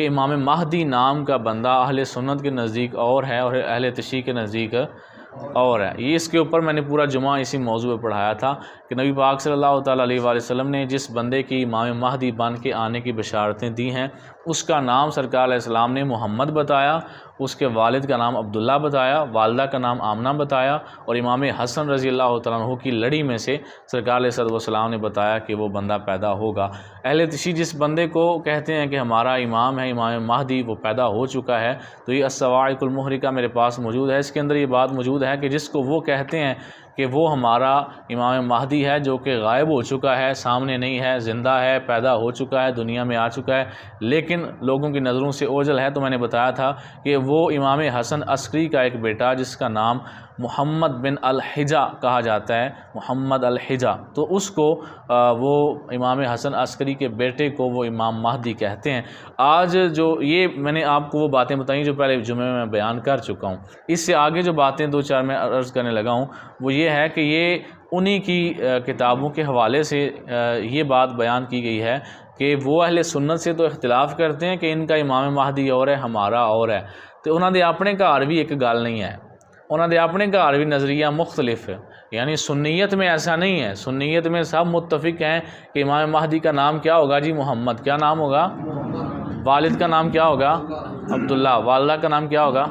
कि इमाम महदी नाम का बंदा अहले सुन्नत के नज़दीक और है और अहले तशरीह के नज़दीक और है। ये इसके ऊपर मैंने पूरा जुमा इसी मौजू पर पढ़ाया था कि नबी पाक सल्लल्लाहु अलैहि वसल्लम ने जिस बंदे की इमाम महदी बन के आने की बशारतें दी हैं उसका नाम सरकार अलैहिस्सलाम ने मोहम्मद बताया, उसके वालिद का नाम अब्दुल्ला बताया, वालदा का नाम आमना बताया और इमाम हसन रज़ी अल्लाह तआला अन्हु की लड़ी में से सरकार अलैहिस्सलाम ने बताया कि वो बंदा पैदा होगा। अहले तशरीह जिस बंदे को कहते हैं कि हमारा इमाम है इमाम महदी, वो पैदा हो चुका है, तो ये अस्सवाइकुल मुहरिका मेरे पास मौजूद है। इसके अंदर ये बात मौजूद है कि जिसको वो कहते हैं कि वो हमारा इमाम महदी है जो कि गायब हो चुका है, सामने नहीं है, ज़िंदा है, पैदा हो चुका है, दुनिया में आ चुका है, लेकिन लोगों की नज़रों से ओझल है। तो मैंने बताया था कि वो इमाम हसन अस्करी का एक बेटा जिसका नाम मोहम्मद बिन अल-हिजा कहा जाता है, मोहम्मद अल-हिजा, तो उसको वो इमाम हसन अस्करी के बेटे को वो इमाम महदी कहते हैं। आज जो ये मैंने आपको वो बातें बताई जो पहले जुमे में बयान कर चुका हूँ, इससे आगे जो बातें दो चार मैं अर्ज़ करने लगा हूँ वो ये है कि ये उन्हीं की किताबों के हवाले से ये बात बयान की गई है कि वो अहले सुन्नत से तो इख्तिलाफ़ करते हैं कि इनका इमाम महदी और है, हमारा और है, तो उन्होंने अपने घर भी एक गल नहीं है, उन्होंने अपने घर भी नज़रिया मुख्तलिफ है। यानी सुन्नियत में ऐसा नहीं है, सुन्नियत में सब मुत्तफ़िक हैं कि इमाम महदी का नाम क्या होगा जी, मोहम्मद। क्या नाम होगा? वालिद का नाम क्या होगा? अब्दुल्ला। वालदा का नाम क्या होगा?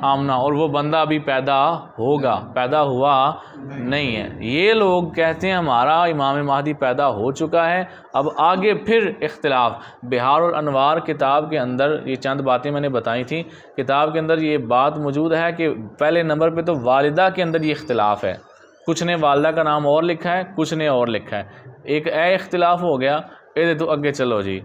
आमना। और वो बंदा अभी पैदा होगा, पैदा हुआ नहीं है। ये लोग कहते हैं हमारा इमाम महदी पैदा हो चुका है। अब आगे फिर इख्तिलाफ बिहार और अनवार किताब के अंदर ये चंद बातें मैंने बताई थी, किताब के अंदर ये बात मौजूद है कि पहले नंबर पे तो वालिदा के अंदर ये इख्तिलाफ है, कुछ ने वालदा का नाम और लिखा है, कुछ ने और लिखा है, एक इख्तिलाफ हो गया। ये तो आगे चलो जी,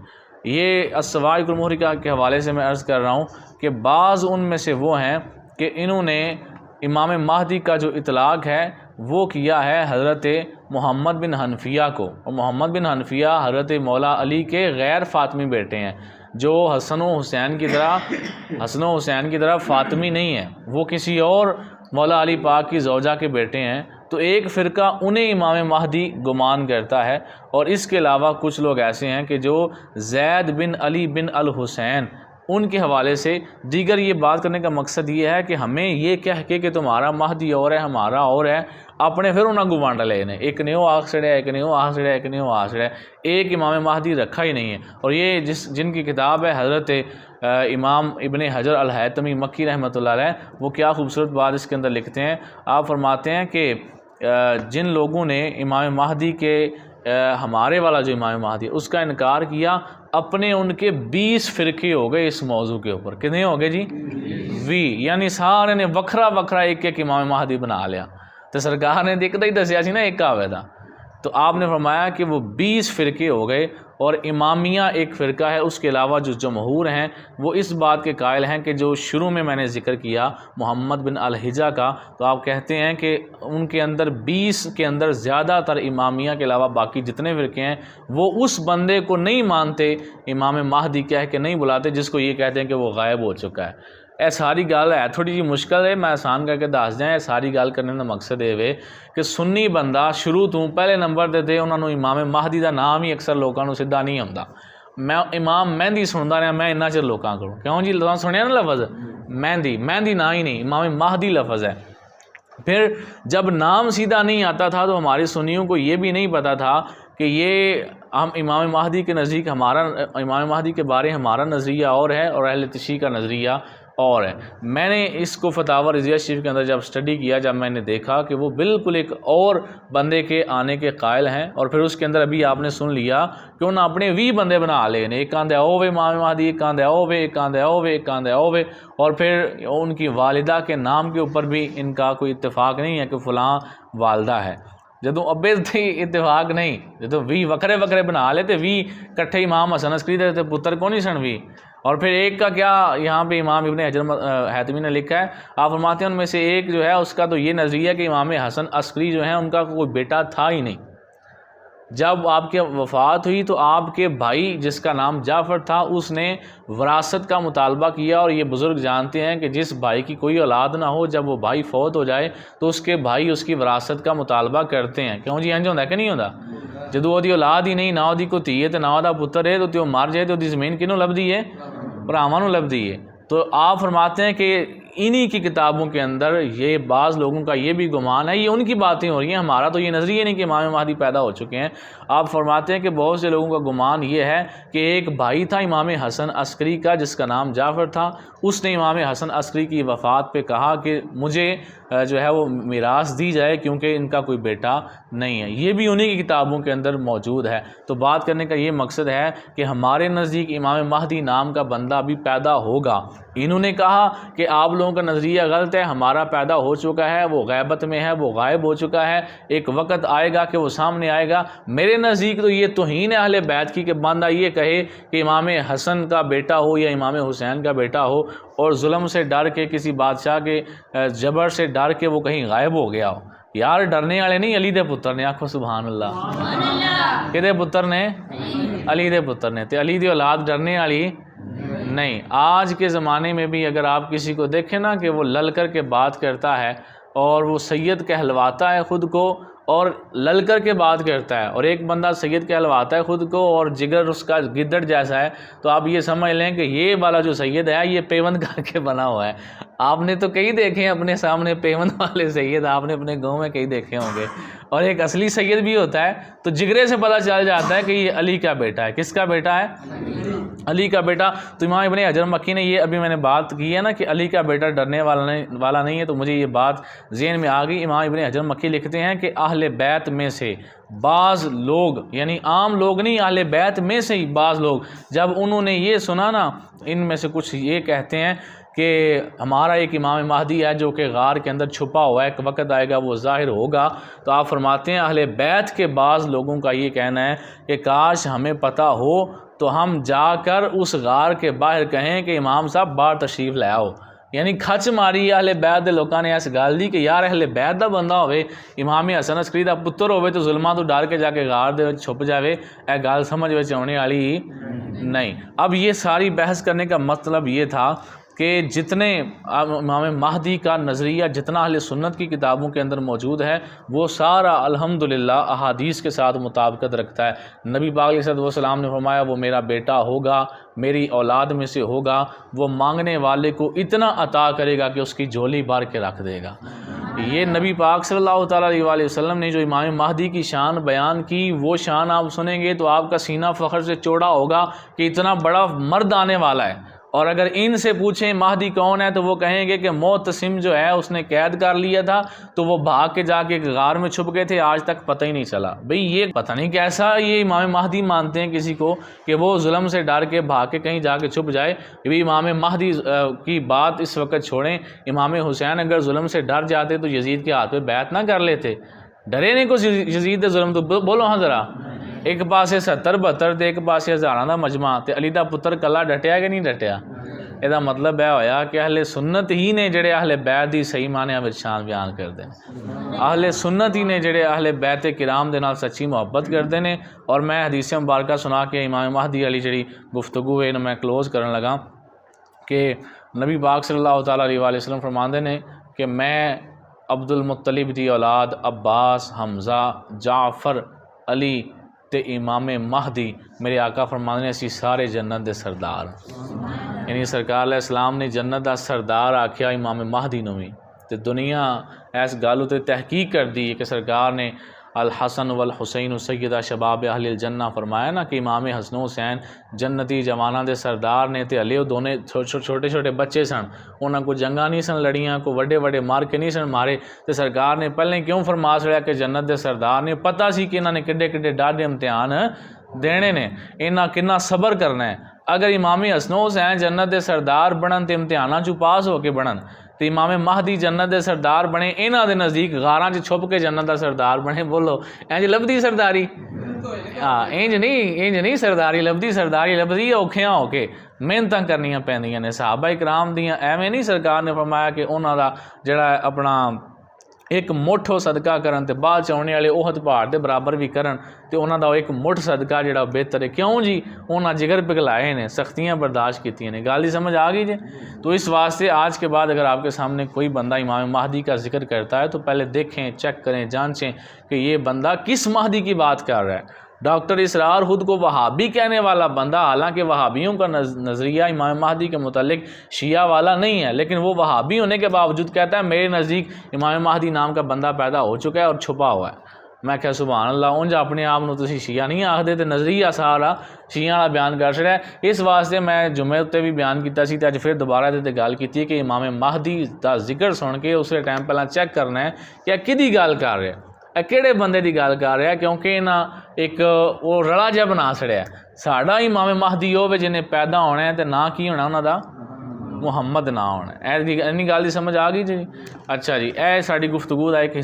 ये अस्सवाइकुल मुहरिका के हवाले से मैं अर्ज़ कर रहा हूँ कि बाज़ उनमें से वो हैं कि इन्होंने इमाम महदी का जो इतलाक़ है वो किया है हज़रत मोहम्मद बिन हनफिया को, और मोहम्मद बिन हनफिया हज़रत मौला अली के गैर फ़ातिमी बेटे हैं, जो हसन व हुसैन की तरह फ़ातिमी नहीं है, वो किसी और मौला अली पाक की ज़ौजा के बेटे हैं। तो एक फ़िरका उन्हें इमाम महदी गुमान करता है, और इसके अलावा कुछ लोग ऐसे हैं कि जो ज़ैद बिन अली बिन अल हुसैन उनके हवाले से दीगर ये बात करने का मकसद ये है कि हमें ये कह के कि तुम्हारा महदी और है, हमारा और है, अपने फिर उन्हें गुवांडा लेने, एक ने वो आख सड़े, एक ने वो आख सड़े, एक ने वो आख सड़े, एक इमाम महदी रखा ही नहीं है। और ये जिनकी किताब है हज़रत इमाम इब्ने हजर अल हैतमी मक्की रहमतुल्लाह अलैह, वो क्या खूबसूरत बात इसके अंदर लिखते हैं। आप फरमाते हैं कि जिन लोगों ने इमाम महदी के हमारे वाला जो इमाम महदी उसका इनकार किया, अपने उनके 20 फ़िरके हो गए इस मौजू के ऊपर। कितने हो गए जी? 20। यानी सारे ने वखरा वखरा एक एक इमाम महदी बना लिया। तो सरकार ने देखता ही दसिया सी ना एक आवे था, तो आपने फरमाया कि वो 20 फ़िरके हो गए, और इमामिया एक फ़िरका है, उसके अलावा जो जमहूर हैं वो इस बात के कायल हैं कि जो शुरू में मैंने ज़िक्र किया मोहम्मद बिन अल-हिजा का, तो आप कहते हैं कि उनके अंदर 20 के अंदर ज़्यादातर इमामिया के अलावा बाकी जितने फ़िरके हैं वो उस बंदे को नहीं मानते, इमाम महदी कह के नहीं बुलाते, जिसको ये कहते हैं कि वो गायब हो चुका है। ए सारी गल है थोड़ी जी मुश्किल है, मैं आसान करके दस दें। सारी गल करने का मकसद ये वे कि सुन्नी बंदा शुरू तो पहले नंबर देते उन्होंने इमाम महदी का नाम ही अक्सर लोगों को सीधा नहीं आता। मैं इमाम मेहंदी सुनता रहा, मैं इन्ना चिर लोगों को, क्यों जी तुम सुनिया ना लफज मेहंदी, मेहंदी ना ही नहीं, इमाम महदी लफज है। फिर जब नाम सीधा नहीं आता था तो हमारे सुन्नियों को ये भी नहीं पता था कि ये हम इमाम महदी के नज़दीक हमारा, इमाम महदी के बारे हमारा नज़रिया और है और अहले तशरीह का नज़रिया और है। मैंने इसको फतावा रज़िया शरीफ के अंदर जब स्टडी किया, जब मैंने देखा कि वो बिल्कुल एक और बंदे के आने के कायल हैं, और फिर उसके अंदर अभी आपने सुन लिया कि उन्हें अपने 20 बंदे बना ले, एक आंदे आओ वे इमाम महदी, एक आंदे आओ वे, एक आंदे आओ वे, एक आंदे आओ वे, और फिर उनकी वालिदा के नाम के ऊपर भी इनका कोई इत्तेफाक नहीं है कि फ़लाँ वालदा है। जो अब्बे थे इत्तेफाक नहीं, जो 20 वखरे वखरे बना लेते, 20 कट्ठे इमाम हसन अस्करी देते पुत्र को नहीं सन 20। और फिर एक का क्या यहाँ पे इमाम इब्ने हजर हैतमी ने लिखा है, आप फरमाते हैं उनमें से एक जो है उसका तो ये नज़रिया कि इमाम हसन अस्करी जो है उनका कोई बेटा था ही नहीं। जब आपके वफ़ात हुई तो आपके भाई जिसका नाम जाफ़र था उसने वरासत का मुतालबा किया, और ये बुज़ुर्ग जानते हैं कि जिस भाई की कोई औलाद ना हो, जब वो भाई फौत हो जाए तो उसके भाई उसकी वरासत का मुतालबा करते हैं। क्यों जी इंज होंदा कि नहीं होंदा? जो वो औलाद ही नहीं, ना वो कोई धी है तो ना वो पुत्र है, तो मर जाए तो ज़मीन किनों लभदी है? भरावां नूं लभदी है। तो आप फरमाते हैं कि इन्हीं की किताबों के अंदर ये बाज़ लोगों का ये भी गुमान है, ये उनकी बातें हो रही हैं, हमारा तो ये नज़रिया नहीं कि इमाम महदी पैदा हो चुके हैं। आप फरमाते हैं कि बहुत से लोगों का गुमान ये है कि एक भाई था इमाम हसन अस्करी का जिसका नाम जाफ़र था, उसने इमाम हसन अस्करी की वफ़ात पे कहा कि मुझे जो है वो मीरास दी जाए क्योंकि इनका कोई बेटा नहीं है। ये भी उन्हीं की किताबों के अंदर मौजूद है। तो बात करने का ये मकसद है कि हमारे नज़दीक इमाम महदी नाम का बंदा भी पैदा होगा। इन्होंने कहा कि आप लोगों का नज़रिया गलत है, हमारा पैदा हो चुका है, वो गैबत में है, वो गायब हो चुका है, एक वक्त आएगा कि वो सामने आएगा। मेरे नज़दीक तो ये तौहीन है अहले बैत की कि बंदा ये कहे कि इमाम हसन का बेटा हो या इमाम हुसैन का बेटा हो और जुल्म से डर के, किसी बादशाह के जबर से डर के वो कहीं गायब हो गया हो। यार डरने वाले नहीं अली दे पुत्र ने, आखो सुभान अल्लाह। किदे पुत्र ने? अली दे पुत्र ने। तो अली दी औलाद डरने वाली नहीं। आज के ज़माने में भी अगर आप किसी को देखें ना कि वो लल कर के बात करता है और वो सैयद कहलवाता है ख़ुद को और ललकर के बात करता है, और एक बंदा सैयद कहलवाता है ख़ुद को और जिगर उसका गिद्दड़ जैसा है, तो आप ये समझ लें कि ये वाला जो सैयद है ये पेवंद करके बना हुआ है। आपने तो कई देखे हैं अपने सामने पेवंद वाले सैयद, आपने अपने गांव में कई देखे होंगे। और एक असली सैयद भी होता है, तो जिगरे से पता चल जाता है कि ये अली का बेटा है। किसका बेटा है? अली का बेटा। तो इमाम इब्न हजर मक्की ने ये अभी मैंने बात की है ना कि अली का बेटा डरने वाला नहीं है, तो मुझे ये बात ज़हन में आ गई। इमाम इब्न हजर मक्की लिखते हैं कि अहले बैत में से बाज़ लोग, यानी आम लोग नहीं, अहले बैत में से ही बाज़ लोग, जब उन्होंने ये सुना ना, इनमें से कुछ ये कहते हैं कि हमारा एक इमाम महदी है जो कि गार के अंदर छुपा हुआ है, एक वक्त आएगा वो ज़ाहिर होगा। तो आप फरमाते हैं अहले बैत के बाज़ लोगों का ये कहना है कि काश हमें पता हो तो हम जाकर उस गार के बाहर कहें कि इमाम साहब बाहर तशरीफ़ ले आओ। यानी खच मारी अहले बैत के लोगों ने इस गल दी कि यार अहले बैत का बंदा होवे, इमाम हसन अस्करी का पुत्र होवे तो जुल्मां तो डर के जाके गार दे छुप जावे, यह गल समझ में आने वाली नहीं। अब ये सारी बहस करने का मतलब ये था कि जितने इमाम महदी का नज़रिया जितना अहले सुन्नत की किताबों के अंदर मौजूद है वो सारा अल्हम्दुलिल्लाह अहादीस के साथ मुताबिकत रखता है। नबी पाक अलैहि सल्लम ने फरमाया वो मेरा बेटा होगा, मेरी औलाद में से होगा, वो मांगने वाले को इतना अता करेगा कि उसकी झोली भर के रख देगा। ये नबी पाक सल्लल्लाहु अलैहि वसल्लम ने जो इमाम महदी की शान बयान की, वो शान आप सुनेंगे तो आपका सीना फ़ख्र से चौड़ा होगा कि इतना बड़ा मर्द आने वाला है। और अगर इनसे पूछें महदी कौन है तो वो कहेंगे कि मोतसिम जो है उसने कैद कर लिया था तो वो भाग के जाके गार में छुप गए थे, आज तक पता ही नहीं चला। भाई ये पता नहीं कैसा ये इमाम महदी मानते हैं किसी को कि वो जुल्म से डर के भाग के कहीं जाके छुप जाए। भी इमाम महदी की बात इस वक्त छोड़ें, इमाम हुसैन अगर जुल्म से डर जाते तो यजीद के हाथ पे बैत ना कर लेते। डरे नहीं कुछ यजीद जुल्म तो बोलो हाँ ज़रा। एक पासे 70-72 तो एक पासे हज़ारां दा मजमा, तो अली दा पुत्र कला डटिया कि नहीं डटिया? ਇਹਦਾ मतलब है होया कि अहले सुन्नत ही ने जेड़े अहले बैत दी सही माने में शान बयान करते हैं। अहले सुन्नत ही ने जेड़े अहले बैत किराम दे नाल सच्ची मुहब्बत करते हैं। और मैं हदीस मुबारक सुना के इमाम महदी वाली जी गुफ्तगू है मैं क्लोज़ करन लगा कि नबी पाक सल्लल्लाहु अलैहि वसल्लम फरमाते ने कि मैं अब्दुल मुत्तलिब दी औलाद अब्बास, हमज़ा, जाफ़र, अली ते इमाम महदी, मेरे आका फरमाते ने असी सारे जन्नत दे सरदार। यानी सरकार अलैहिस्सलाम ने जन्नत दा सरदार आख्या इमाम महदी नूं भी। ते दुनिया इस गल उत्ते तहकीक कर दी कि सरकार ने अल हसन वल हुसैन सैयदा शबाब अहलिल जन्ना फरमाया ना कि इमाम हसन हुसैन जन्नती जवाना दे सरदार ने। ते हले दोने छोटे छोटे बच्चे सन, उन्होंने को जंगा नहीं सन लड़ियाँ, को वड्डे वड्डे मार के नहीं सन मारे। तो सरकार ने पहले क्यों फरमा छड़िया कि जन्नत दे सरदार ने, पता सी कि इन्होंने किड्डे किड्डे डाढ़े इम्तिहान देने ने, इन्हें कितना सबर करना है। अगर इमाम हसन हुसैन जन्नत दे सरदार बनन तो इम्तिहाना चू पास होके बनन, तो इमाम महदी जन्नत दे सरदार बने, इन्हां दे नज़दीक गारां च छुप के जन्नत दा सरदार बने। बोलो इंज लभदी सरदारी? हाँ इंज नहीं सरदारी लभदी। सरदारी लभदी औखियां होके मेहनत करनियां पैंदियां ने। सहाबा इकराम दियां एवें नहीं सरकार ने फरमाया कि उन्हां दा जिहड़ा अपना एक मुठ सदका करन ते बाद च आने वाले ओहद पहाड़ के बराबर भी करन तो उन्होंने एक मुठ सदका जिहड़ा बेहतर है। क्यों जी? उन्होंने जिगर पिघलाए ने, सख्तियाँ बर्दाश्त की ने। गल ही समझ आ गई जी। तो इस वास्ते आज के बाद अगर आपके सामने कोई बंदा इमाम महदी का जिक्र करता है तो पहले देखें, चेक करें, जांचें कि ये बंदा किस महदी की बात कर रहा है। डॉक्टर इसरार खुद को वहाबी कहने वाला बंदा, हालांकि वहाबियों का नज़रिया इमाम महदी के मुतालिक शिया वाला नहीं है, लेकिन वो वहाबी होने के बावजूद कहता है मेरे नज़दीक इमाम महदी नाम का बंदा पैदा हो चुका है और छुपा हुआ है। मैं क्या सुभान अल्लाह, उंज अपने आप को तुसीं शिया नहीं आखदे ते नज़रिया सारा शिया वाला बयान कर छड़िया। इस वास्ते मैं जुमे उत्ते भी बयान किया सी ते अज फिर दोबारा इहदे गल कीती कि इमाम महदी दा जिक्र सुन के उस टाइम पहला चेक करना है कि किहदी गल कर रहा है, किहड़े बंदे की गल कर रहा है, क्योंकि ना एक वो रला जिहा बना छड़िया। साडा इमाम महदी होवे जिन्हें पैदा होना है तो ना की होना उन्हां दा मुहम्मद ना होना। इन्नी गल दी समझ आ गई जी। अच्छा जी, यह साडी गुफ्तगू दा एक